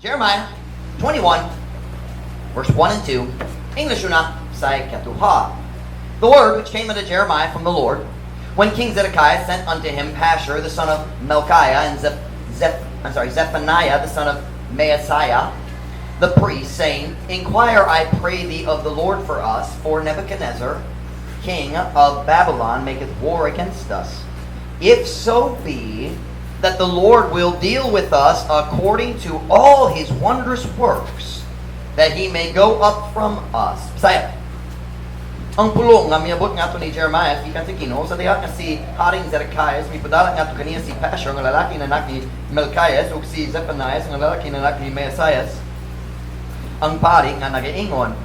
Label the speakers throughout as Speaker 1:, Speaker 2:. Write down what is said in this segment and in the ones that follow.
Speaker 1: Jeremiah 21, verse 1 and 2. English una, Sai Katuha. The word which came unto Jeremiah from the Lord, when King Zedekiah sent unto him Pashur, the son of Melchiah, and Zephaniah, the son of Maaseiah, the priest, saying, Inquire, I pray thee, of the Lord for us, for Nebuchadnezzar, king of Babylon, maketh war against us. If so be that the Lord will deal with us according to all his wondrous works, that he may go up from us. Bisaya. Ang pulong nga miabot nga to ni Jeremiah, ikan si Ginoo, sa diha nga si Haring Zedekiah, may padala nga to kaniya si Pashur, nga lalaki na anak ni Melchiah, ug si Zephaniah, nga lalaki na anak ni Maaseiah, ang pari nga nagaingon,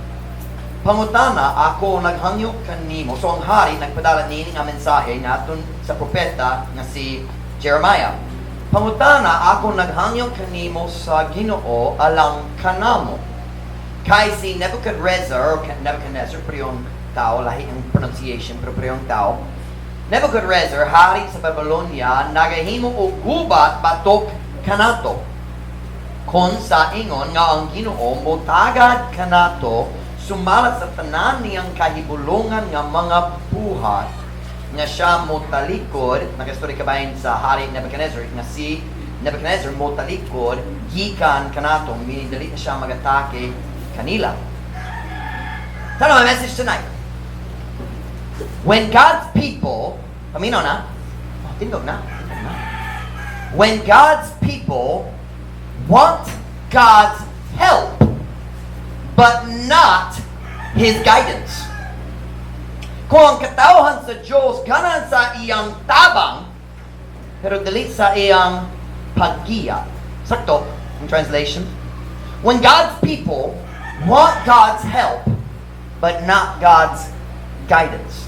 Speaker 1: pangutana ako naghangyo kanimo. So ang hari nagpadala nini nga mensahe naton sa propeta nga si Jeremiah. Pangutana ako naghangyo kanimo sa Ginoo alang kanamo. Kay si Nebuchadnezzar, pero yung tao, lahi ang pronunciation, pero yung tao, Nebuchadnezzar, hari sa Babylonia, nagahimo og gubat batok kanato. Kon sa ingon nga ang Ginoo motagad kanato sumalat sa tanan niyang kahibulongan nga mga buhat nga siya motalikod, nag-story kabayan sa hari Nebuchadnezzar, nga si Nebuchadnezzar motalikod gikan kanato, meaning dali na siya magatake kanila. So my message tonight. When God's people, paminaw na? Oh, tindog na. When God's people want God's help, but not His guidance. Kung ang katawhan sa Diyos ganan sa iyang tabang, pero dili sa iyang paggiya. Sakto, in translation. When God's people want God's help, but not God's guidance.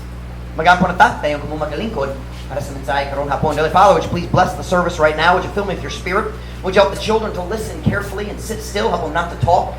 Speaker 1: Magampo na tayo kung magalingkod para sa mensahe karon hapon. Dearly Father, would you please bless the service right now? Would you fill me with your spirit? Would you help the children to listen carefully and sit still? Help them not to talk.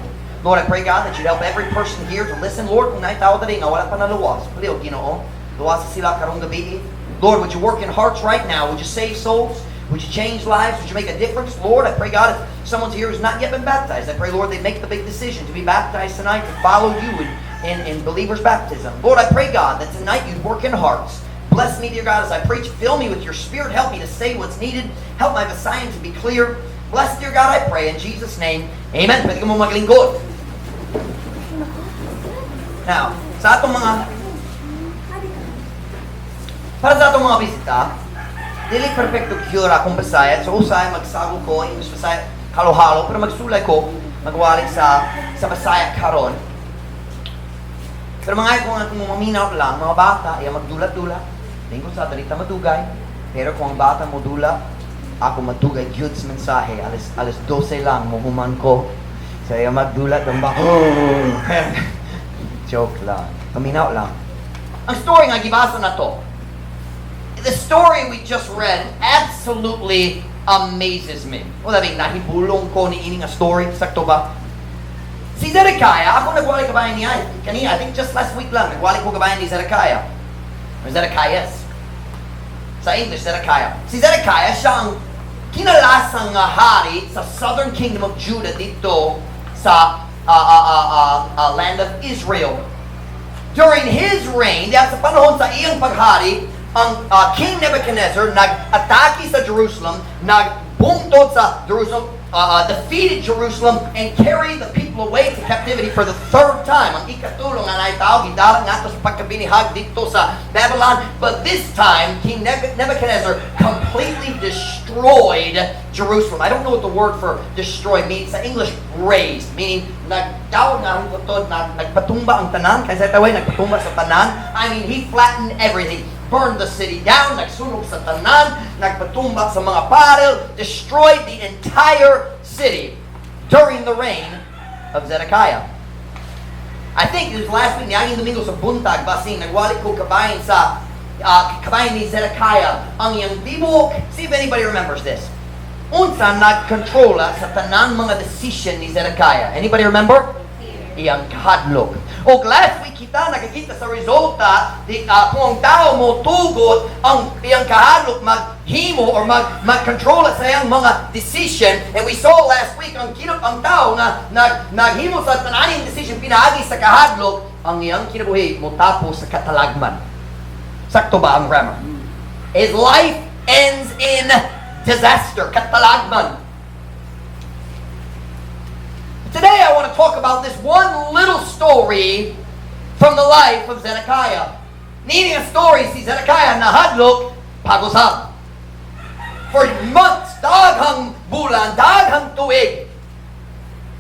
Speaker 1: Lord, I pray, God, that you'd help every person here to listen. Lord, kung naitaw tayo nga wala pa na luwas, paliw, Ginoo, luwas sila karong gabi. Lord, would you work in hearts right now? Would you save souls? Would you change lives? Would you make a difference? Lord, I pray, God, if someone's here who's not yet been baptized, I pray, Lord, they make the big decision to be baptized tonight, to follow you in believers' baptism. Lord, I pray, God, that tonight you'd work in hearts. Bless me, dear God, as I preach. Fill me with your Spirit. Help me to say what's needed. Help my Messiah to be clear. Bless, dear God, I pray, in Jesus' name. Amen. Pwede ka mo maglingkod. Now, sa atong mga bisita, dili perfecto kyura kung Bisaya. So, usay, magsago ko, English Bisaya, halo-halo, pero magsulay ko, magwali sa Bisaya karon. Pero mga kung maminaw lang, mga bata, ay magdulat-dulat. Tingko sa talita madugay. Pero kung ang bata mo dula, ako madugay gyud sa mensahe. Alas 12 lang, muhuman ko. Saya magdulat ng ba. Joke lang. Paminaw lang. Ang story nga gibasa na to. The story we just read absolutely amazes me. Wala bing nahibulong ko ni ining a story. Sakto ba? Si Zedekiah, ako nagwali kabayan niya kanina. I think just last week lang, nagwali ko kabayan ni Zedekiah. Or Zedekias. Sa English, Zedekiah. Si Zedekiah, siya ang kinalasang hari sa southern kingdom of Judah dito sa land of Israel. During his reign, diyan sa panahon sa iyang paghari, ang King Nebuchadnezzar nag-atake sa Jerusalem, nagbungtod sa Jerusalem, defeated Jerusalem, and carried the people away to captivity for the third time. Ang ikatulong nga naitawag, gidalang nga ito sa pagkabinihag dito sa Babylon. But this time, King Nebuchadnezzar completely destroyed Jerusalem. I don't know what the word for destroy means. Sa English, razed, meaning nagtawag nga ang utod, nagpatumba ang tanan, kaysa taway, nagpatumba sa tanan. I mean, he flattened everything. Burned the city down, nagsunog sa tanan, nagpatumba sa mga baril, destroyed the entire city during the reign of Zedekiah. I think it was last week, niyaging Domingo sa buntag, basing nagwali ko kabayan sa kabayan ni Zedekiah, ang iyang tibok. See if anybody remembers this. Unsa nagkontrola sa tanan mga decision ni Zedekiah? Anybody remember? iyang kahadlok. O last week kita nakikita sa resulta kung ang tao mo tugot ang iyang kahadlok maghimo or mag-control sa iyang mga decision. And we saw last week ang tao nga naghimo sa tananing decision pinaagi sa kahadlok, ang iyang kinabuhi mo tapos sa katalagman. Sakto ba ang grammar? His life ends in disaster, katalagman. Today I want to talk about this one little story from the life of Zedekiah. Meaning a story si Zedekiah na hadlok pagusab. For months, daghang bulan, daghang tuig,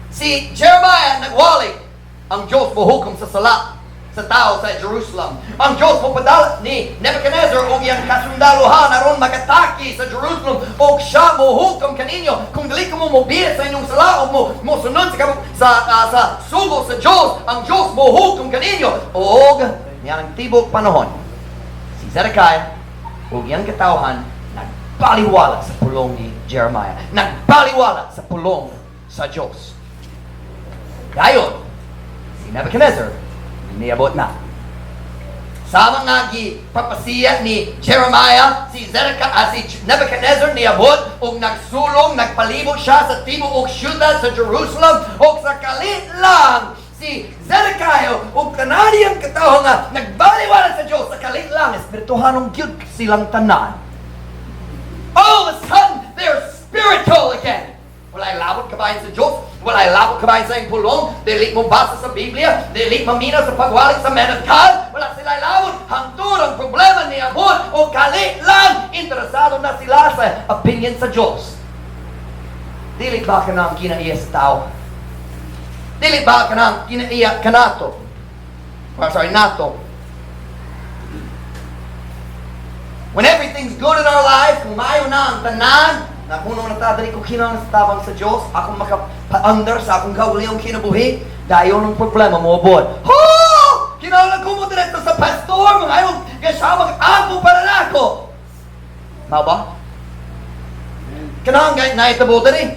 Speaker 1: si Jeremiah nagwalik ang Diyos mohukom sa sala sa tao sa Jerusalem. Ang Diyos mopadala ni Nebuchadnezzar o iyang kasundaluhan aron magataki sa Jerusalem o siya mohukom kaninyo kung dili ka mo mobiya sa inyong sala o mo sunod sa sugo sa Diyos, ang Diyos mohukom kaninyo. O niyan ang tibok panahon, si Zedekiah o iyang katawhan nagbaliwala sa pulong ni Jeremiah, nagbaliwala sa pulong sa Diyos. Gayon, si Nebuchadnezzar niabot na. Samang papasiya ni Jeremiah, si Nebuchadnezzar niabot ug nagsulong, nagpalibot siya sa tibuok og syudad sa Jerusalem ug sa kalit lang si Zedekiah ug kanadiyang katawhan nga nagbaliwala sa Dios sa kalit lang espirituhanong gyud silang tanan. All of a sudden they're spiritual again. Walay labot kabayan sa Diyos, walay labot kabayan sa iyong pulong, dili mo basa sa Biblia, dili maminaw sa pagwalik sa men of God, wala sila labot, hangtod ang problema ni abot o kalit lang, interesado na sila sa opinion sa Diyos. Dili ba ka nang kinaiya sa tao? Dili ba ka nang kinaiya ka nato? Nato. When everything's good in our lives, kung mayo na ang tanan, na kung nung natadali ko kinang sa tabang sa Diyos, akong makapaandar sa akong kauliyong kinabuhi, dahil ng problema mo abot. Ho! Kinaulang ko mo direkto sa pastor, mga ayaw, kasya mag-ako para na ako. Mao ba? Kanang naitabo din.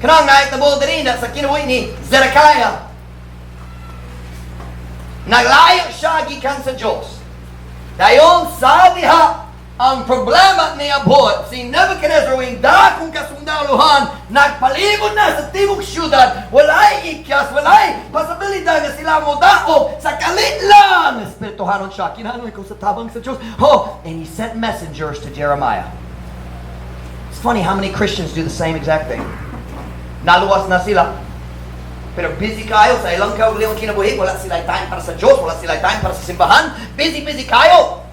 Speaker 1: Kanang naitabo din na sa kinabuhi ni Zedekiah. Naglayo siya gikan sa Diyos. Dayon sa diha, ang problema ni abot, si Nebuchadnezzar wing dakong kasundaluhan, nagpalibot na sa tibok syudad, walay ikyas, walay posibilidad nga sila mo daog sa kalit lang. Espirituhanon siya, kinanoy ko sa tabang sa Diyos. And he sent messengers to Jeremiah. It's funny how many Christians do the same exact thing. Naluwas na sila, pero busy kayo sa ilang kauliyong kinabuhi, wala sila time para sa Diyos, wala sila time para sa simbahan, busy kayo.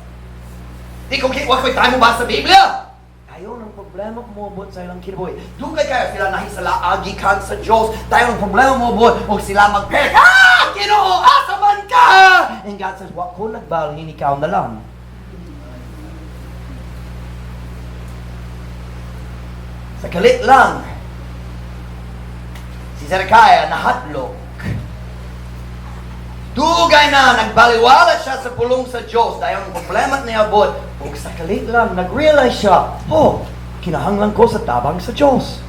Speaker 1: Di ko tayo mo ba sa Biblia? Tayo ng problema umubot sa ilang kinabuhi. Dugay kayo sila nahisala agikan sa Diyos. Tayo ng problema umubot o sila mag-pek. Ginoo, asa man ka? And God says, wak ko nagbalhin, ikaw na lang. Sa kalit lang, si Zedekiah nahadlok. Dugay na, nagbaliwala siya sa pulong sa Diyos dahil ang problema niya abot. Huwag sa kalit lang, nag-realize siya, kinahanglan ko sa tabang sa Diyos.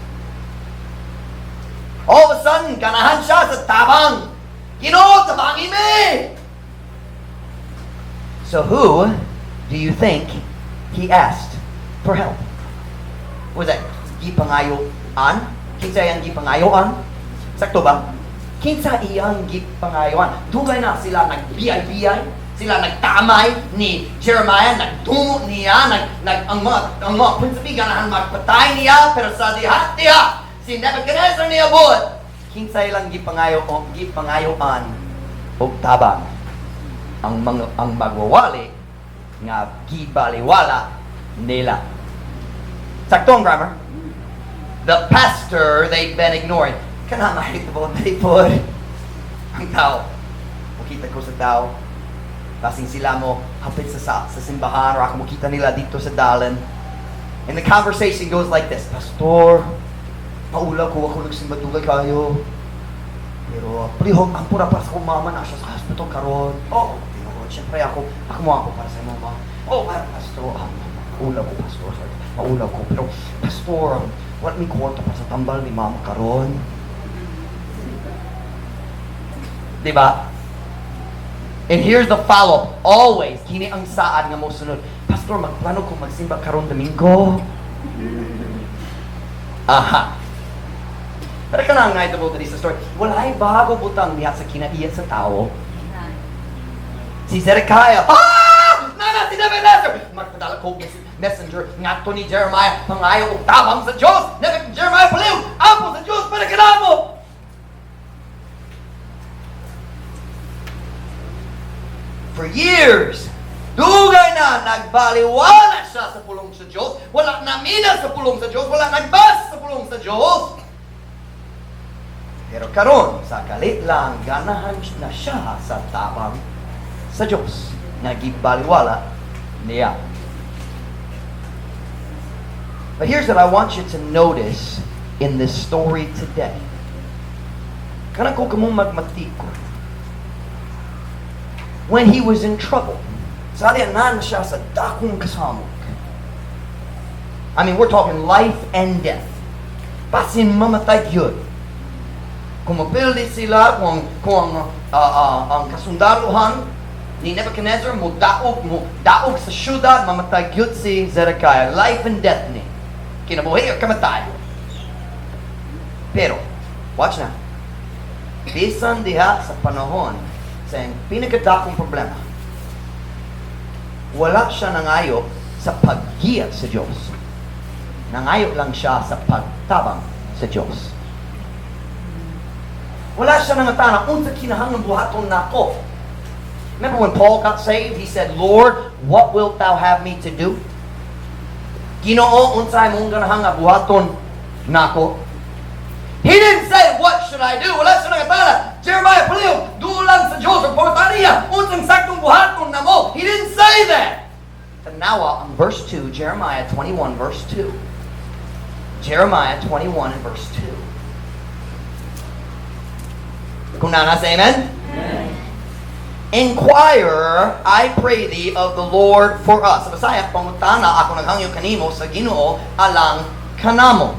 Speaker 1: All of a sudden, ganahan siya sa tabang. Ginoo, tabangin me! So who do you think he asked for help? What was that? Gipangayoan? Kinsa yung gipangayoan? Sakto ba? Kinsa iyang gipangayoan? Dugay na sila nag-biyay-biyay, sila nagtamay ni Jeremiah, nagtungo niya, ang mga prinsipi ganahan magpatay niya, pero sa diha, si Nebuchadnezzar niya abot. Kinsa ilang gipangayoan o tabang ang magwawali nga gibaliwala nila. Sakto ang grammar. The pastor they've been ignoring. Kana mahitabo po ang tao. Makita ko sa tao. Kasing sila mo hapit sa simbahan or ako makita nila dito sa dalan. And the conversation goes like this. Pastor, paula ko ako nagsimba dugay kayo. Pero prihog ang pura para sa mama na siya sa hospital karon. Siyempre ako mo para sa mama. Pastor, paula ko pastor. Paula ko pero pastor, what me kwarta para sa tambal ni mama karon. Diba? And here's the follow-up. Always, kini ang saad nga mo sunod. Pastor, magplano ko magsimba karon Domingo. Aha. Pero ka na nga ito po sa story. Wala'y bago butang diha sa kinaiya sa tao. Si Zedekiah, Nana, si Nebuchadnezzar! Magpadala ko messenger nga to ni Jeremiah, pangayo og tabang sa Diyos. Jeremiah paliw, apo sa Diyos, para kanamo. For years, dugay na nagbaliwala siya sa pulong sa Diyos. Wala namina sa pulong sa Diyos. Wala nagbas sa pulong sa Diyos. Pero karon sa kalit lang, ganahan na siya sa tabang sa Diyos. Nagibaliwala niya. But here's what I want you to notice in this story today. Kana ko kamong magmatiko. When he was in trouble, sali na siya sa dakong kasamok. I mean, we're talking life and death. Pasin mamatay yun. Kung mapildi sila, kung ang kasundaruhan ni Nebuchadnezzar mo daog sa syudad, mamatay yun si Zedekiah. Life and death ni. Kinabuhi o kamatay. Pero, watch na. Bisan diha sa panahon sa pinakadakong problema, wala siya nangayo sa paggiya sa Diyos. Nangayo lang siya sa pagtabang sa Diyos. Wala siya nangatana, unsa kinahanglan buhaton nako. Remember when Paul got saved, he said, Lord, what wilt thou have me to do? Ginoo, unsay mong ganahang buhaton nako. He didn't say, what should I do? Wala siya nangatana. Jeremiah, paliw, dulang sa Diyos, o portaniya, unsang saktong buhaton na mo. He didn't say that. And now, on verse 2, Jeremiah 21, verse 2. Jeremiah 21 and verse 2. Kung nasa, amen? Amen. Inquire, I pray thee, of the Lord for us. Sa Bisaya, pangutana ako naghangyo kanimo sa Ginoo alang kanamo.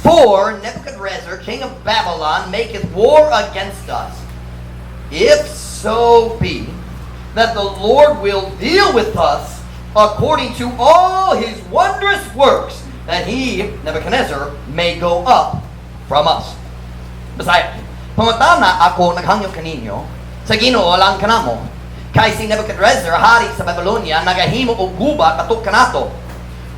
Speaker 1: For Nebuchadnezzar, king of Babylon, maketh war against us. If so be that the Lord will deal with us according to all his wondrous works, that he, Nebuchadnezzar, may go up from us. Bisaya, pangutana ako naghangyo kaninyo sa Ginoo alang kanamo. Kay si Nebuchadnezzar, hari sa Babylonia, nagahimo og gubat atok kanato.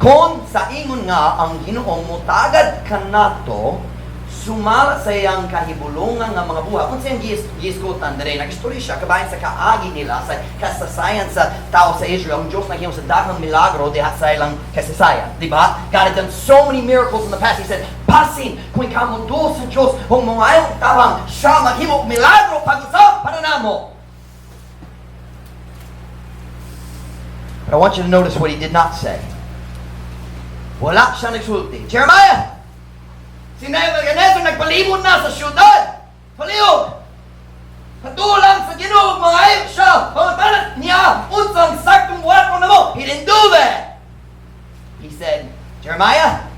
Speaker 1: Kung sa ingon nga ang Ginoong mutagad kanato, sumala sa iyang kahibulungan nga mga buha. Kung sa iyang gisgutan, dere, nag-story siya, kabayan sa kaagi nila, sa kasasayan sa tao sa Israel, ang Diyos naghimo sa daghang milagro, diha sa ilang kasasayan. Diba? God had done so many miracles in the past. He said, pasin, kung ikaw mo do sa Diyos, kung mga ayong tabang, siya maghimo milagro, pag-usap, para namo. But I want you to notice what he did not say. Wala siya nagsulti. Jeremiah! Si Nebuchadnezzar nagpalibot na sa syudad. Palihog! Patulang sa Ginoo, mga ayok siya. Pangatalat niya, unsang saktong buhat mo na mo. He didn't do that. He said, Jeremiah,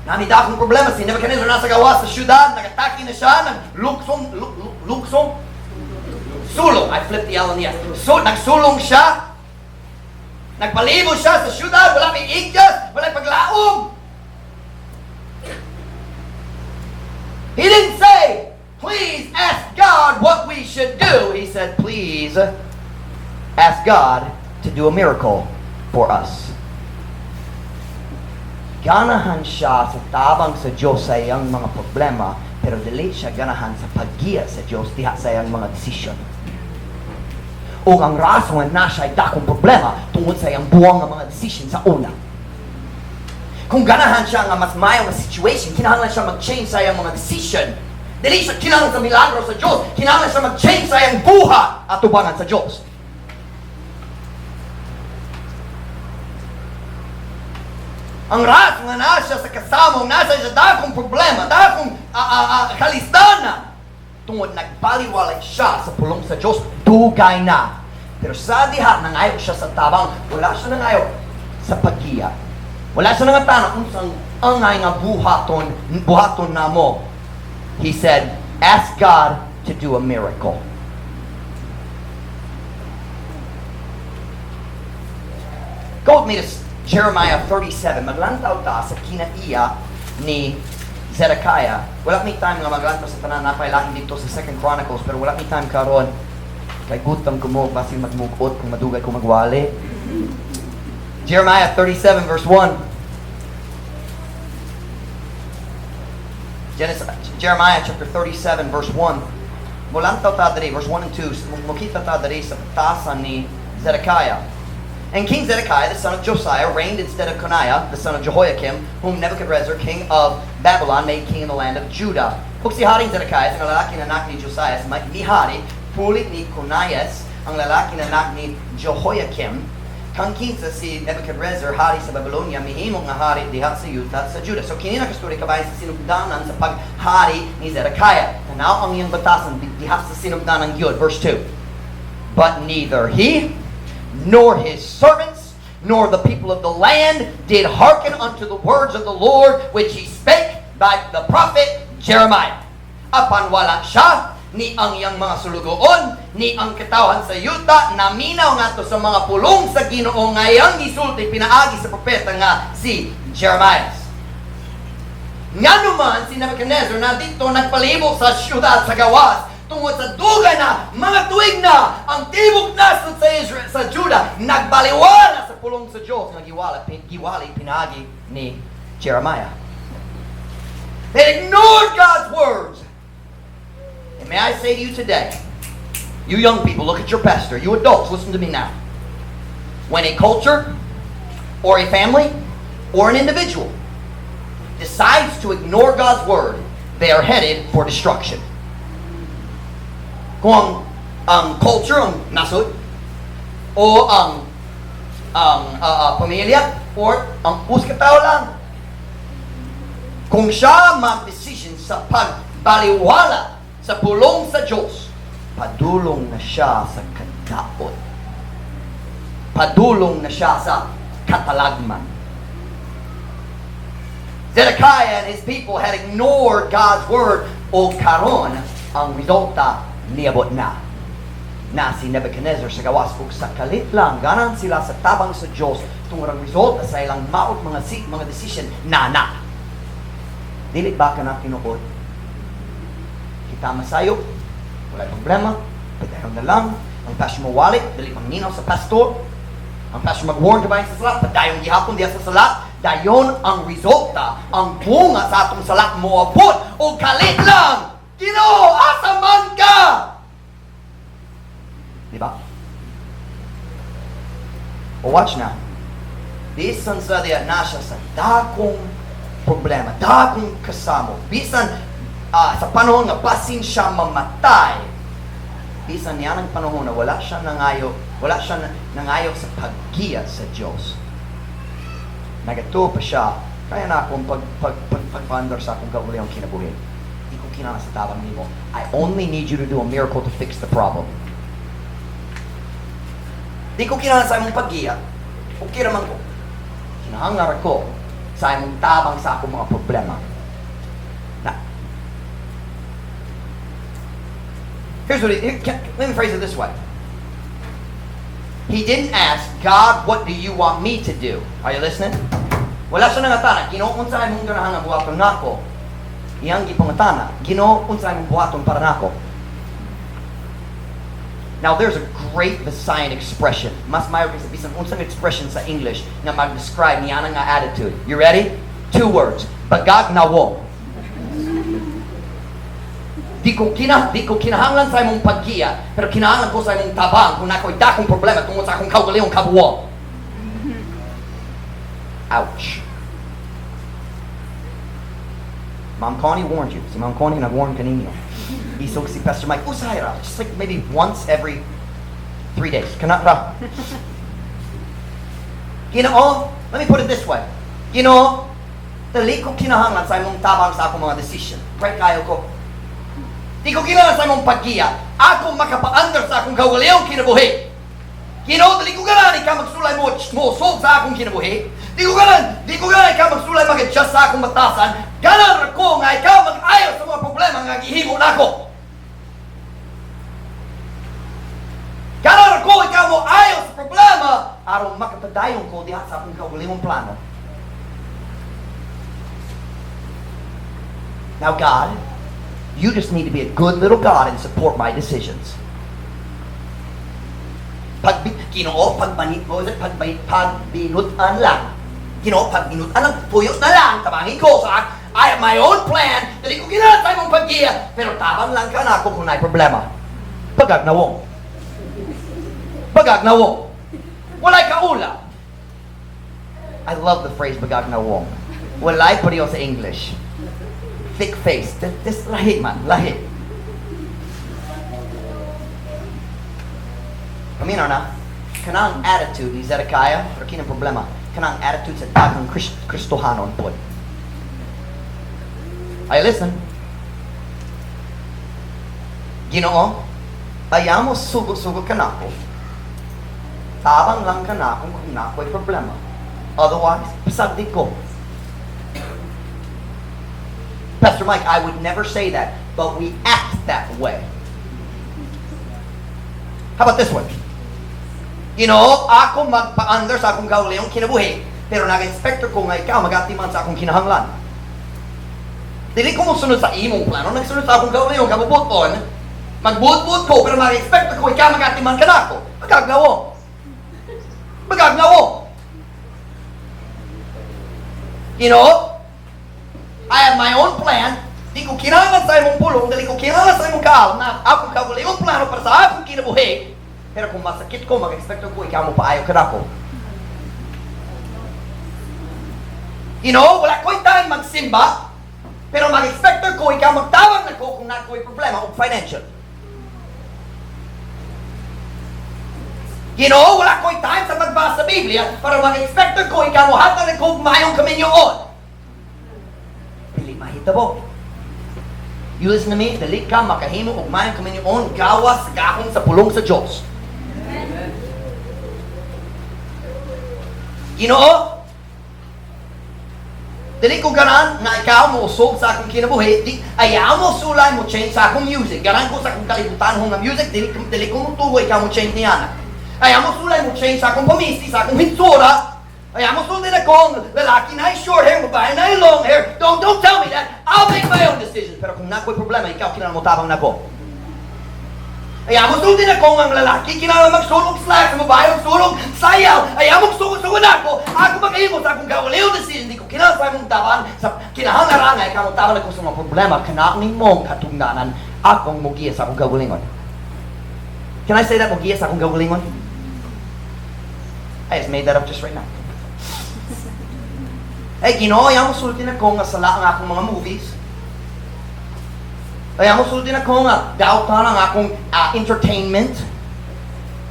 Speaker 1: namita akong problema. Si Nebuchadnezzar nasa gawa sa syudad. Nagataki na siya. Luksong? Sulong. I flipped the L on the S. So, nagsulong siya. Nagpalibot siya sa syudad, wala may igdas, wala paglaom. He didn't say, please ask God what we should do. He said, please ask God to do a miracle for us. Ganahan siya sa tabang sa Diyos sa iyang mga problema, pero dili siya ganahan sa paggiya sa Diyos diha sa iyang mga desisyon. O ang rason na siya ay dakong problema tungkol sa iyang buwang ng mga decision sa una. Kung ganahan siya nga mas mayang situation, kinahanglan siya mag-change sa iyang mga decision. Dili siya kinahanglan sa milagro sa Diyos, kinahanglan siya mag-change sa iyang buha at tubangan sa Diyos. Ang rason nga na siya sa kasamong, nasa siya dakong problema, dakong kalistana. Tungod nagbaliwalay siya sa pulong sa Diyos, dugay na. Pero sa diha, nangayo siya sa tabang, wala siya nangayo sa paggiya. Wala siya nangatana, unsang angay nga buhaton na mo. He said, ask God to do a miracle. Go with me to Jeremiah 37. Maglantaw ta sa kinaiya ni Zedekiah. Wala may time nga maglantaw sa tanan napailain dito sa 2 Chronicles, pero wala may time karon. Kay gutom ko mo, basin magmugot kung madugay ko magwali. Jeremiah 37 verse 1. Jeremiah chapter 37 verse 1. Mulantaw ta diri verse 1 and 2. Mukita ta diri sa tasan ni Zedekiah. And King Zedekiah, the son of Josiah, reigned instead of Coniah, the son of Jehoiakim, whom Nebuchadnezzar, king of Babylon, made king in the land of Judah. Kung si Haring Zedekiah, ang lalaki na anak ni Josiah, ni Hari, pulit ni Conias, ang lalaki na anak ni Jehoiakim, kang kinsa si Nebuchadnezzar, hari sa Babylonia, mihimong nga hari diha sa Yuta sa Judah. So kinina kastori kabayan sa sinugdanan sa paghari ni Zedekiah. Tanaw ang iyang batasan diha sa sinugdanan Yud, verse 2. But neither he nor his servants, nor the people of the land did hearken unto the words of the Lord, which he spake by the prophet Jeremiah. Apan wala siya, ni ang iyang mga sulugoon, ni ang katawhan sa yuta, naminaw nga to sa mga pulong sa Ginoo nga iyang gisulti pinaagi sa propeta nga si Jeremiah. Nga naman si Nebuchadnezzar na dito nagpalibot sa syudad sa gawas, tungod sa dugay na mga tuig na ang tibok nasod sa Israel, sa Judah, nagbaliwala sa pulong sa Diyos nga giwali pinagi ni Jeremiah. They ignored God's words. And may I say to you today, you young people, look at your pastor. You adults, listen to me now. When a culture or a family or an individual decides to ignore God's word, they are headed for destruction. Kung ang culture ang nasod o ang pamilya or ang puskataw lang, kung siya mag-decision sa pagbaliwala sa pulong sa Diyos, padulong na siya sa kadaot. Padulong na siya sa katalagman. Zedekiah and his people had ignored God's word, o karon ang resulta niabot na si Nebuchadnezzar sa gawas ug sa kalit lang ganan sila sa tabang sa Dios tungod ang resulta sa ilang maot mga decision na dili ba kana tinuod kita masayo wala problema padayon na lang ang pastor mawali dili mangninaw sa pastor ang pastor mag-warn kabayan sa salat padayon gihapon diha sa salat dayon ang resulta ang bunga sa atong salat moabot o kalit lang. Ginoo, asa man ka? Diba? O watch now. Bisan sa diya na siya sa dakong problema, dakong kasamo. Bisan sa panahon nga basin siya mamatay. Bisan niya ng panahon na wala siya nangayo sa paggiya sa Diyos. Nagato pa siya, kaya na akong pag-ponder sa akong kaulayang kinabuhi. Kinala sa tabang nimo. I only need you to do a miracle to fix the problem. Di ko kinala sa imong paggiya. Okay naman ko. Kinahangar ko sa imong tabang sa akong mga problema. Na. Let me phrase it this way. He didn't ask, God, what do you want me to do? Are you listening? Wala siya nangatana. Ginoo, unsa imong ganahan nga buhaton nako? Iyang gipangatana, Ginoo, unsa imong buhaton para nako? Now there's a great Visayan expression. Mas mayo kaysa bisan unsang expression sa English nga mag-describe niya nga attitude. You ready? 2 words. Bagag na wo. Di ko kinahanglan sa imong paggiya, pero kinahanglan ko sa imong tabang kung nako'y dakong problema tungod sa akong kaugalingong kabuwang. Ouch. Mom Connie warned you. Si Mom Connie nag-warn kaninyo. Isog si Pastor Mike, usayra. Just like maybe once every 3 days. Kana ra. Ginoo, let me put it this way. Ginoo, dali ko kinahanglan sa imong tabang sa akong mga decision. Right kayo ko. Di ko kinahanglan sa imong paggiya. Ako makapa-under sa akong kaugalingong kinabuhi. Ginoo, dali ko ganahan ka magsulay mo solve sa akong kinabuhi. Di ko ganahan ka magsulay mag-adjust sa akong batasan. Ganan ko nga ikaw mag-ayaw sa mga problema nga gihimo nako. magpadayon ko diha sa akong kaugalingong plano. Now God, you just need to be a good little God and support my decisions. Pagbinutan lang. Pagbinutan lang, puyos na lang, tabangin ko sa I have my own plan, dali ko ginatay mong paggiya, pero tabang lang ka na ako kung may problema. Pagagnawong. Walay kaula. I love the phrase pagagnawong. Walay pa rin sa English. Thick face. This lahi man, lahi. Paminaw na, kanang attitude ni Zedekiah, pero kinang problema, kanang attitude sa daghang Kristohanon po. Ay, listen. Ginoo, ayaw mo sugo-sugo ka na ako. Tabang lang ka na kung na ako'y problema. Otherwise, pasagdi ko. Pastor Mike, I would never say that, but we act that way. How about this one? Ako magpa-under sa akong kaugalingong kinabuhi, pero nag-inspector ko nga ikaw mag-atiman sa akong kinahanglan. Dili ko mo sunod sa imong plano, nagsunod sa akong kaugalingong kabubuton, magbuot-buot ko, pero nag-inspector ko ikaw mag-atiman ka na ako. Magagnawo. I have my own plan. Di ko kinahanglan sa imong pulong, dili ko kinahanglan sa imong kaal na akong kaugalingong plano para sa akong kinabuhi. Pero kung masakit ko, mag-expecto ko, ikaw mo paayaw ka na ko. Wala ko'y time magsimba, pero mag-expecto ko, ikaw magtawag na ko kung na ko'y problema o financial. Wala ko'y time sa magbasa sa Biblia, para mag-expecto ko, ikaw mo hatan na ko mayong kami nyoon. Dili mahitabo. You listen to me, dali ka makahimo og mayong kami nyoon, gawas gahon sa pulong sa Diyos. Dili ko ganan na ikaw mo usog sa akong kinabuhi, ayaw mo sulay mo change sa akong music. Ganan ko sa akong kalibutan ng music, dili ko mo tugo, ikaw mo change niya. Ayaw mo sulay mo change sa akong pamisi, sa akong hitsura. Ayaw mo sulay na kong lalaki na short hair, babae na long hair. Don't tell me that. I'll make my own decision. Pero kung nako'y problema, ikaw kinala mo tabang na ko. Ayaw mo sulay na kong ang lalaki, kinala magsulong slack, babae magsulong sayaw. Ayaw mo sugo na ako. Ako mag-ihimo sa akong kaugalingong decision. Hindi ko kinala sa mong tabang. Sa kinahangaran na ikaw tabang na ko sa mga problema. Kanaking mong katungdanan, akong mugiya sa akong kaugalingon. Can I say that, mugiya sa akong kaugalingon? I just made that up just right now. Ginoo, ayaw mo sulti na ko nga sala ang akong mga movies. Ayaw mo sulti na ko nga dautan ang akong entertainment.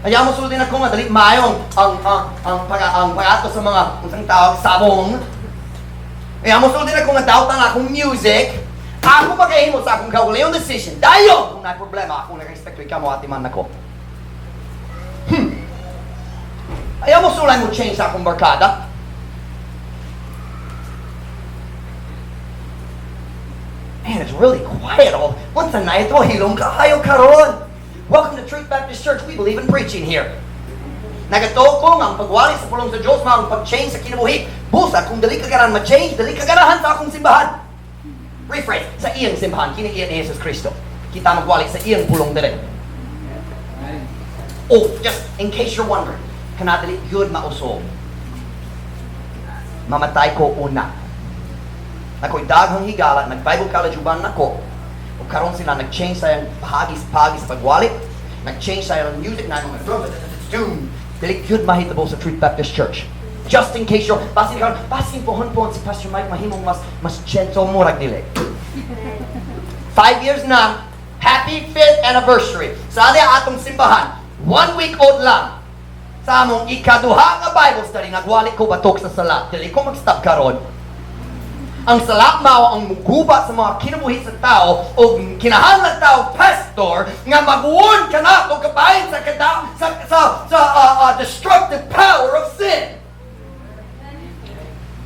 Speaker 1: Ayaw mo sulti na ko nga dali mayong ang pag-ato sa mga unsang tawag sabong. Ayaw mo sulti na ko nga dautan ang akong music. Ako magahimo sa akong kaugalingong decision. Dayon kung na problema ako nag-expect ikaw mo atiman nako. Ayaw mo sulay mo change sa akong barkada. Man, it's really quiet all. Once a night, hilong kahayo karon. Welcome to Truth Baptist Church. We believe in preaching here. Nagatuo ko nga ang pagwali sa pulong sa Diyos, mga pag-change sa kinabuhi. Busa, kung dali kagaran ma-change, dali kaganahan sa akong simbahan. Rephrase, sa iyang simbahan, kini-iyan ni Jesus Cristo. Kita magwali sa iyang pulong dali. Oh, just in case you're wondering, kanadali yun mausog. Mamatay ko una. Ako'y daghang higala, nag-Bible college uban nako. O karon sila nag-change sa yung pahagis-pahagis sa pagwali. Nag-change sa yung music na yung mga drum. Dili yun mahitabo sa Truth Baptist Church. Just in case you're, pasin pohon si Pastor Mike, mahimong mas gentle mo dili. 5 years na, happy 5th anniversary. Sa atong simbahan, 1 week old lang. Sa among ikaduha nga Bible study, nagwali ko batok sa sala. Dili ko mag-stop karon. Ang sala mao ang muguba sa mga kinabuhi sa tao o kinahanglan tao pastor nga mag-warn ka na o kabahin sa destructive power of sin.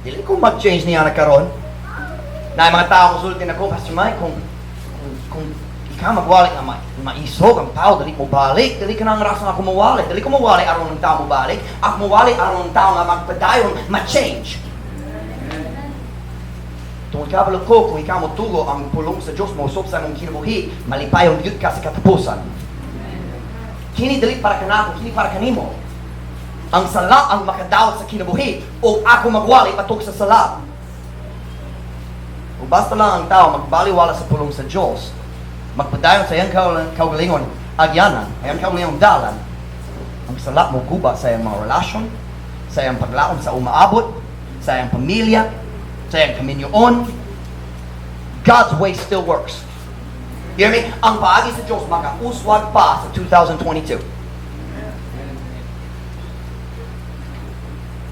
Speaker 1: Dili ko mag-change niya na karon. Na mga tao musulti na ko, Pastor Mike, kung Ikaw magwali nga maisog ang tao, dali mo balik, dali ka nang rasang ako mawali, dali ko mawali aron ng tao mo balik, ako mawali aron ng tao nga magpadayon, ma-change. Tungkol kabalo ko, kung ikaw mo tulo ang pulong sa Diyos mo, usop sa mong kinabuhi, malipayon yun ka sa katapusan. Kini dali para kanako, kini para kanimo. Ang sala ang makadawat sa kinabuhi, o ako magwali patok sa sala. O basta lang ang tao magbaliwala sa pulong sa Diyos, magpadayon sa iyang kaugalingon, agyanan, iyang kaugalingon dalan, ang sala mo guba sa iyang mga relasyon, sa iyang paglaom sa umaabot, sa iyang pamilya, sa iyang kaminyoon. God's way still works. You hear me? Ang paagi sa Diyos makauswag pa sa 2022.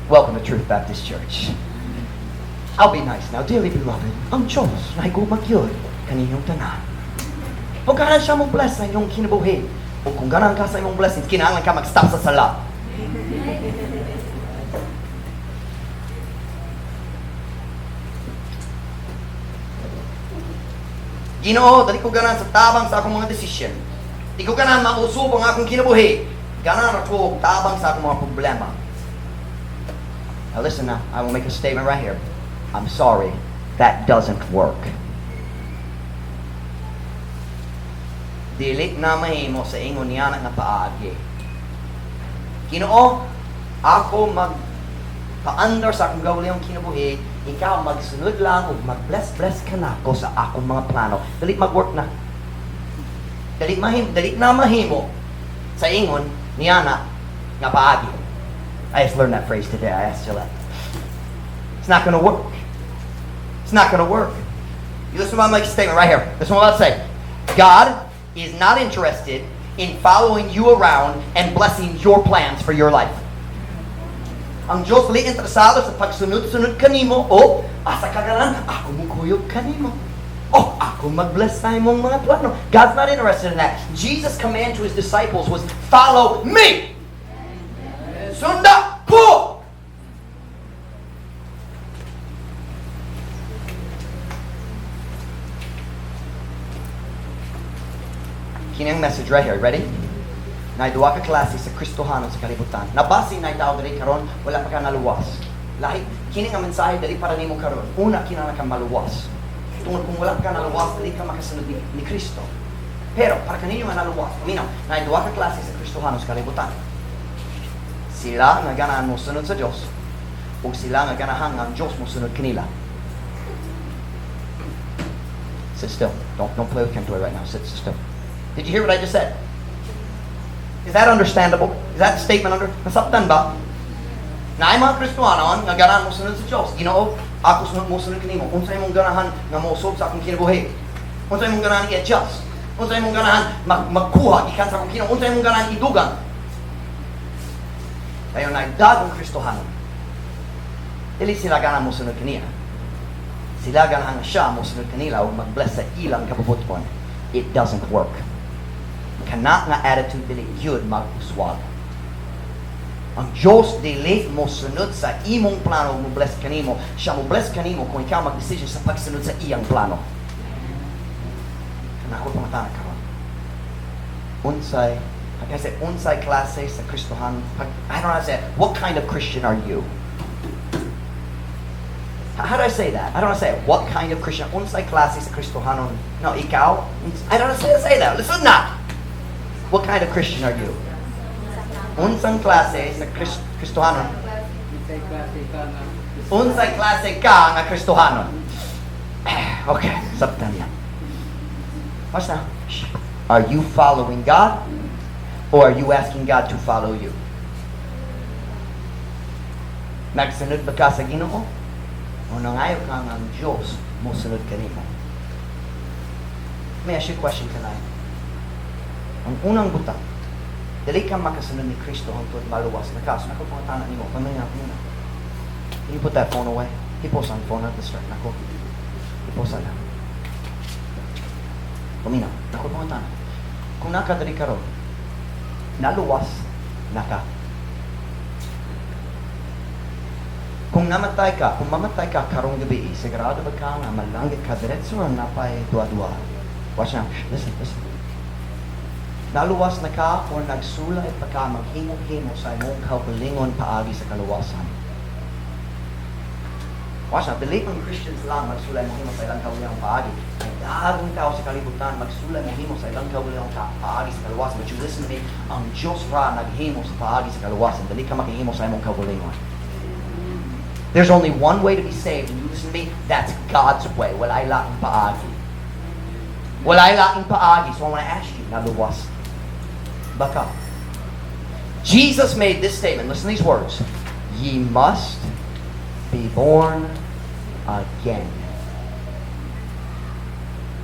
Speaker 1: Welcome to Truth Baptist Church. I'll be nice now. Dearly beloved, ang Diyos na higumag yun kaninyong tanan. Kung ganan siya mong bless sa inyong kinabuhi, o kung ganan ka sa inyong blessings, kinahanglan ka mag-stop sa sala. Ginoo, dali ko ganan sa tabang sa akong mga desisyon. Di ko ganan mausubong akong kinabuhi. Ganan ako tabang sa akong mga problema. Now listen now, I will make a statement right here. I'm sorry, that doesn't work. Dili na mahimo sa ingon niya nga paagi. Ginoo, ako paandar sa akong gawaliyang kinabuhi, ikaw magsunod lang ug mag-bless ka na ako sa akong mga plano. Dali mag-work na. Dali na mahimo sa ingon niya nga paagi. I just learned that phrase today. I asked Gillette. It's not going to work. It's not going to work. You listen to my statement right here. This is what I'm about to say. God is not interested in following you around and blessing your plans for your life. Ang Diyos li interesado sa pagsunod-sunod kanimo o asa kagalan, ako mukuyog kanimo. Oh, ako mag-bless sa imong mga plano. God's not interested in that. Jesus' command to His disciples was, follow me! Sunda ko! Kining message right here. Ready? Na duwa ka klase sa Kristohanon sa kalibutan. Nabasi na itaw dali karon, wala pa ka naluwas. Lahi, kining ang mensahe dali para nimo karon. Una kinahanglan ka maluwas. Tungod kung wala ka naluwas, dali ka makasunod ni Kristo. Pero para kaninyo nga naluwas, paminaw, na duwa ka klase sa Kristohanon sa kalibutan. Sila nga ganahan mo sunod sa Diyos, o sila nga ganahan ang Diyos mo sunod kanila. Sit still. Don't play with Kentoy right now. Sit still. Did you hear what I just said? Is that understandable? Is that statement nasabtan ba? Na ay mga Kristohanon nga ganahan mo sunod sa Diyos. Ginoo, ako sunod mo sunod kanimo. Unsay mong ganahan nga mousog sa akong kinabuhi? Unsay mong ganahan i-adjust? Unsay mong ganahan magkuha ikan sa akong kinabuhi? Unsay mong ganahan idugan? Ayon na dagong Kristohanon. Dili sila ganahan mo sunod kanila. Sila ganahan siya mo sunod kanila o mag-bless sa ilang kapabuton. It doesn't work. Kana nga attitude dili yun mag-uswag. Ang Diyos dili mo sunod sa imong plano mo bless kanimo. Siya mo bless kanimo kung ikaw mag-decision sa pagsunod sa iyang plano. Kana ko pamatana karon. Unsay klase sa Kristohanon. I don't know how to say it. What kind of Christian are you? How do I say that? I don't want to say it. What kind of Christian? Unsay klase sa Kristohanon. No, ikaw. I don't want to say that. Listen na. What kind of Christian are you? Unsang klase sa Kristohanon. Unsay klase ka nga Kristohanon. Okay, sabtan yan. Watch now. Are you following God? Or are you asking God to follow you? Nagsunod ba ka sa Ginoo? O nangayo ka nga ang Diyos mo sunod kanimo? May ask you a question tonight. Ang unang butang, dali ka makasunod ni Kristo hangtod maluwas na ka. So nakapangatanan nimo, pamilya. Can you put that phone away? Hipos ang phone at the start. Nako. Hipos na. Paminaw. Nakapangatanan. Kung nakadali ka ron, naluwas na ka. Kung mamatay ka karong gabi, sigurado ba ka nga malanggit ka diretso o napay dua-dua? Watch now. Listen, listen. Naluwas na ka o nagsulay pa ka maghimo-himo sa imong kaugalingon paagi sa kaluwasan. Watch now. Dili ang Christians lang magsulay maghimo sa ilang kaugalingon paagi. Ay dagong tao sa kalibutan magsulay maghimo sa ilang kaugalingon paagi sa kaluwasan. But you listen to me, ang Diyos ra naghimo sa paagi sa kaluwasan. Dili ka maghimo sa imong kaugalingon. There's only one way to be saved, and you listen to me, that's God's way. Walay laing paagi. Walay laing paagi. So I want to ask you, naluwas baka? Jesus made this statement. Listen to these words. Ye must be born again.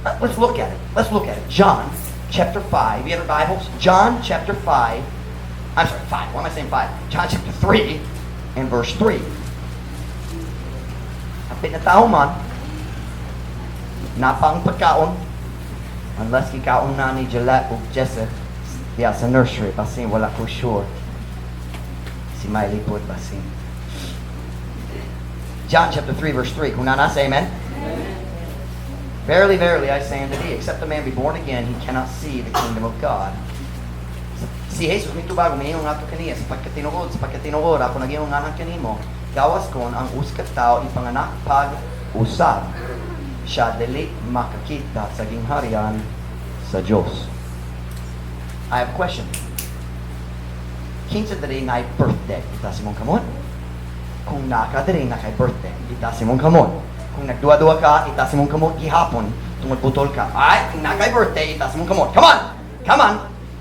Speaker 1: Let's look at it. Let's look at it. John chapter 5. You have your Bibles? John chapter 5. I'm sorry, 5. Why am I saying 5? John chapter 3 and verse 3. Kapit na tao man, napang pagkaon, unless kikaon na ni Gillette o Jesse, diya sa nursery, basin wala ko sure. Si Miley po, basin. John chapter 3 verse 3. Kung nana, say amen. Verily, verily, I say unto thee, except a man be born again, he cannot see the kingdom of God. Si Jesus, may tubago, may iyong ato kaniya, sa pagkatinuod, ako nag-iyong anak kanimo, gawas kon ang uskat tao ipanganak pag-usab. Siya dili makakita sa gingharian sa Diyos. I have a question. Kinsa diri nga birthday, ita si mong kamot? Kung nakadiri na kay birthday, ita si mong kamot. Kung nagduwa-duwa ka, ita si mong kamot gihapon, tungod putol ka. Ay, kung nakay birthday, ita si mong kamot. Come on! Come on!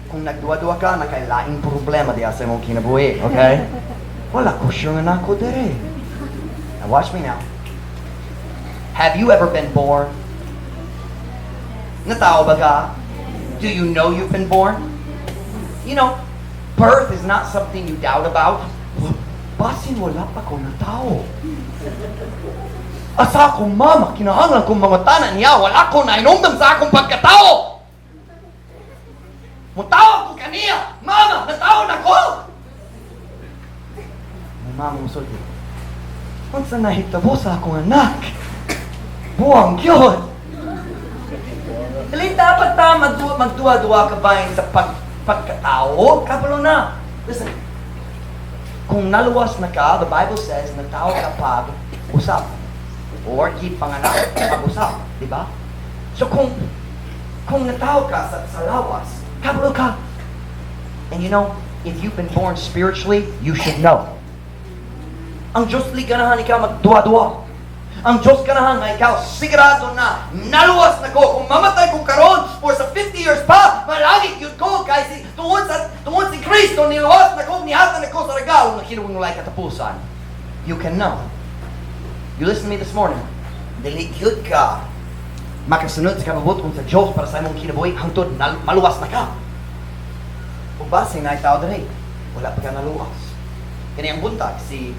Speaker 1: Kung nagduwa-duwa ka, nakay laing problema diya sa mong kinabuhi, okay? Wala ko sure nga nako diri. Now watch me now. Have you ever been born? Natao ba ka? Do you know you've been born? You know, birth is not something you doubt about. Basin wala pa ko natao. Asa akong mama, kinahanglan kong mga tanan niya, wala ko na inumdam sa akong pagkatao. Mutawag ko kaniya, mama, natao na ko! May mama musulti. Kung saan nahitabo sa akong anak, buwang yun. Dili dapat magduwa-duwa ka ba sa pagkatao? Kapalo na. Listen, kung naluwas na ka, the Bible says, natao ka pag-usap. Or ipanganak pag-usap. Diba? So kung natao ka sa lawas, kapalo ka. And you know, if you've been born spiritually, you should know. Ang Diyos li ganahan ikaw magduwa-duwa. Ang Diyos ganahan nga ikaw sigurado na naluwas na ko. Kung mamatay ko karon for sa 50 years pa, malagi yun ko kasi tungod si Kristo niluwas na ko, nihatan na ko sa regalo na kinunulay katapusan. You can know. You listen to me this morning. Dili gyud ka makasunod sa kabubuton sa Diyos para sa imong kinabuhi hangtod maluwas na ka. Ug base na itaw diri, wala pa ka naluwas. Kani ang buntag si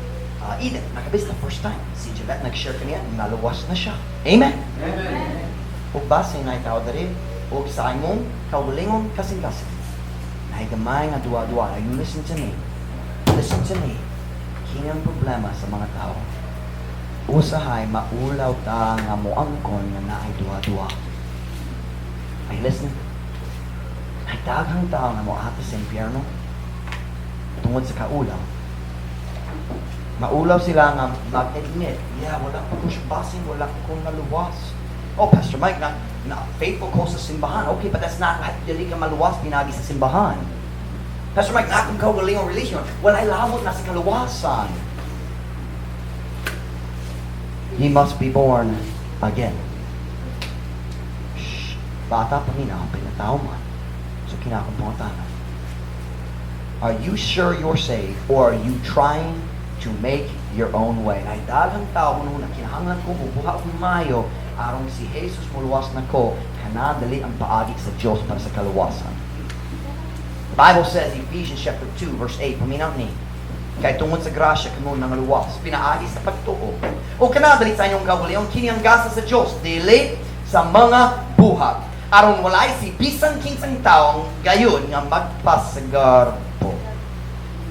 Speaker 1: Eden, nakabis na first time. Si Jeanette nag-share kaniya, naluwas na siya. Amen? Amen. Ug base na itaw diri, ug sa imong kaugalingon kasing-kasing. Nahigamay nga duwa-duwa. You listen to me. Listen to me. Kini ang problema sa mga tao. Usahay maulaw ta nga moangkon nga naay duwa-duwa. Ay listen. Ay daghang tao nga moato sa impyerno tungod sa kaulaw. Maulaw sila nga mag-admit, yeah, wala pa ko siya basin, wala ko naluwas. Oh, Pastor Mike, na faithful ko sa simbahan. Okay, but that's not, dili ka maluwas, pinagi sa simbahan. Pastor Mike, na akong kaugalingong religion, wala'y lamot na sa kaluwasan. He must be born again. Shh, bata pa nina, pinatao man. So kinakong pangatanan. Are you sure you're saved, or are you trying to make your own way? Ay daghang tao kuno na kinahanglan ko bubuha og mayo aron si Jesus muluwas na ko kanadali ang paagi sa Dios para sa kaluwasan. The Bible says Ephesians chapter 2 verse 8 paminaw ni kay tungod sa grasya kamo nang luwas pinaagi sa pagtuo o kanadali sa inyong kaugalingon kini ang gasa sa Dios dili sa mga buhat aron walay si bisan kinsang taong gayon nga magpasagarbo.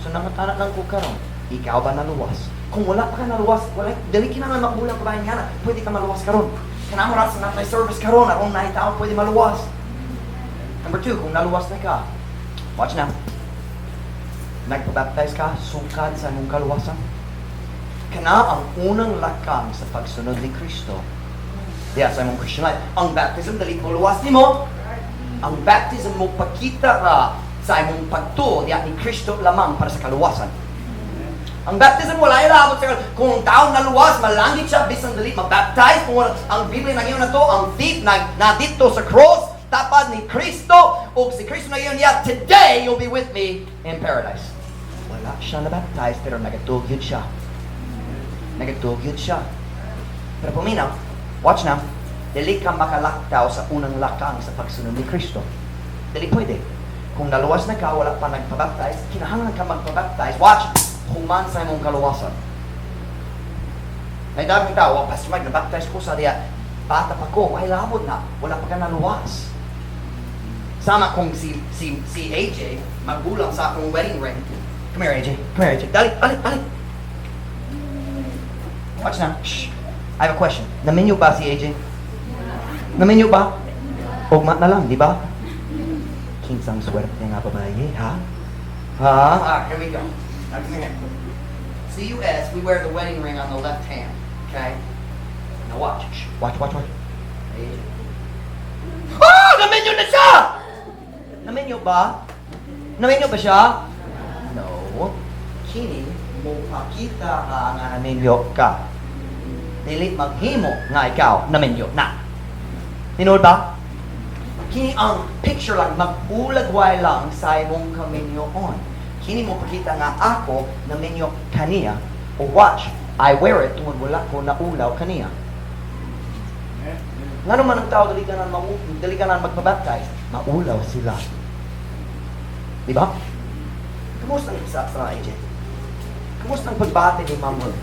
Speaker 1: So nangatana lang ko karon, ikaw ba naluwas? Kung wala pa ka naluwas, dali kinahanglan makulang kabayan nga na, pwede ka maluwas karon. Kanamura sa natay service karon, aron na tao pwede maluwas. Number 2, kung naluwas na ka, watch now. Nagpabaptize ka, sungkad sa imong kaluwasan. Kana ang unang lakang sa pagsunod ni Kristo. Diya sa imong Christian life. Ang baptism, dali mo luwas ni mo. Ang baptism mo pakita ra sa imong pagtuo diya ni Kristo lamang para sa kaluwasan. Ang baptism wala ilabot sa kung taong naluwas, malangit siya, bisang dali mag-baptize. Kung ang Biblia na ngayon na to, ang thief na dito sa cross, tapad ni Kristo, o si Kristo na yun niya, today you'll be with me in paradise. Wala siya na-baptize, pero nagatugyod siya. Nagatugyod siya. Pero puminaw, watch now, dili ka makalaktaw sa unang lakang sa pagsunod ni Kristo. Dili pwede. Kung naluwas na ka, wala pa nagpabaptize, kinahanglan ka magpabaptize. Watch, human sa imong kaluwasan. May daming tao, Pastor Mike, nabaptize ko sa diya, bata pa ko, ay labot na, wala pa ka naluwas. Sama kung si AJ, magbulang sa akong wedding ring. Come here, AJ. Come here, AJ. Dali. Watch na. Shh. I have a question. Naminyo ba si AJ? Naminyo ba? Ugma na lang, di ba? Kinsang swerte nga babae, ha? Here we go. See US, we wear the wedding ring on the left hand. Okay? Now watch. Watch. AJ. Naminyo na siya! Naminyo ba? Naminyo ba siya? No. Kini mo pakita nga naminyo ka. Dili maghimo nga ikaw naminyo na. Tinood ba? Kini ang picture lang, mag-ulagway lang sa imong kaminyoon. Kini mo pakita nga ako naminyo kaniya. O watch, I wear it tungod wala ko naulaw kaniya. Nga naman ang tao, dali ka na magpabaptize, maulaw sila. Di ba? Kumusta ang isa sa AJ? Kumusta ang pagbati ni Ma'am World?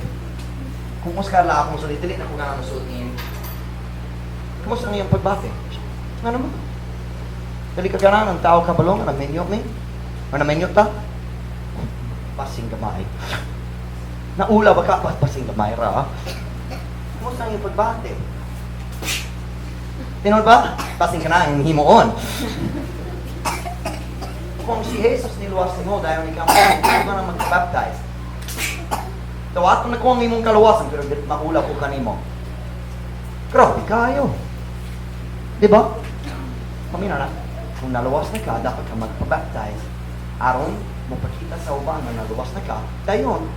Speaker 1: Kumusta ka lang akong sulit, dili na kung nga masulitin. Kumusta ang iyong pagbati? Nga naman? Dali ka gana ng tao kabalong, namenyo mi? O namenyo ta? Pasing gamay. Naulaw ba ka? Pasing gamay ra. Kumusta ang iyong pagbati? Tinod ba? Pasing ka na, ang himuon. Kung si Jesus niluwas mo dahil ni kamo, hindi ka na mag-baptize. Tawato na ko ang imong kaluwasan, pero maulaw ko kanimo. Grabe kayo. Diba? Pamina na, kung naluwas na ka, dapat ka magpa-baptize. Aron, mapakita sa uban na naluwas na ka. Dayon,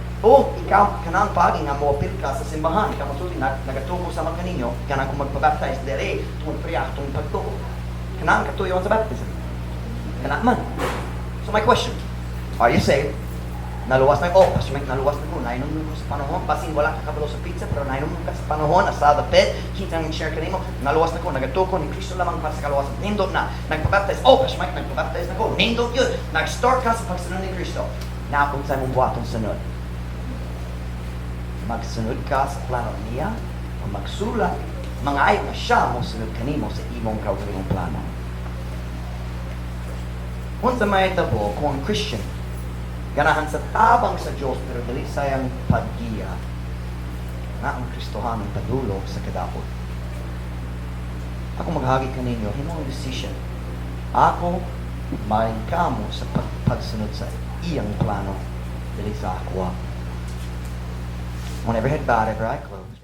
Speaker 1: ikaw, kanang pagi nga mo apil ka sa simbahan, ikaw masulit na, nagatungo sa mga kaninyo, kanang kung magpa-baptize, dere, tungkol priya, tungkol pagtuko. Kanang katuyon sa baptism. Kanang man. So my question, are you saved? Naluwas na, Pastor Mike, naluwas na ko, nainom mo sa panahon, pasing wala ka kabalo sa pizza, pero nainom mo ka sa panahon, asa the pit, kitang share ka nimo, naluwas na ko, nagatuko ni Kristo lamang para sa kaluwasan, nindot na, nagpabaptize, Pastor Mike, nagpabaptize na ko, nindot yun, nag-start ka sa pagsunod ni Kristo, naapon sa mong buhatong sunod. Magsunod ka sa plano niya, o magsulat, mga ay na siya mo sunod kanimo sa imong kaugaling plano. Unsa may tabo kung ang Christian, ganahan sa tabang sa Diyos, pero dali sayang paggiya na ang Kristohan ang padulong sa kadapot. Ako maghagi kaninyo, himong decision. Ako, maring kamo sa pagsunod sa iyang plano, dali sa akwa. On every head bowed, every eye closed.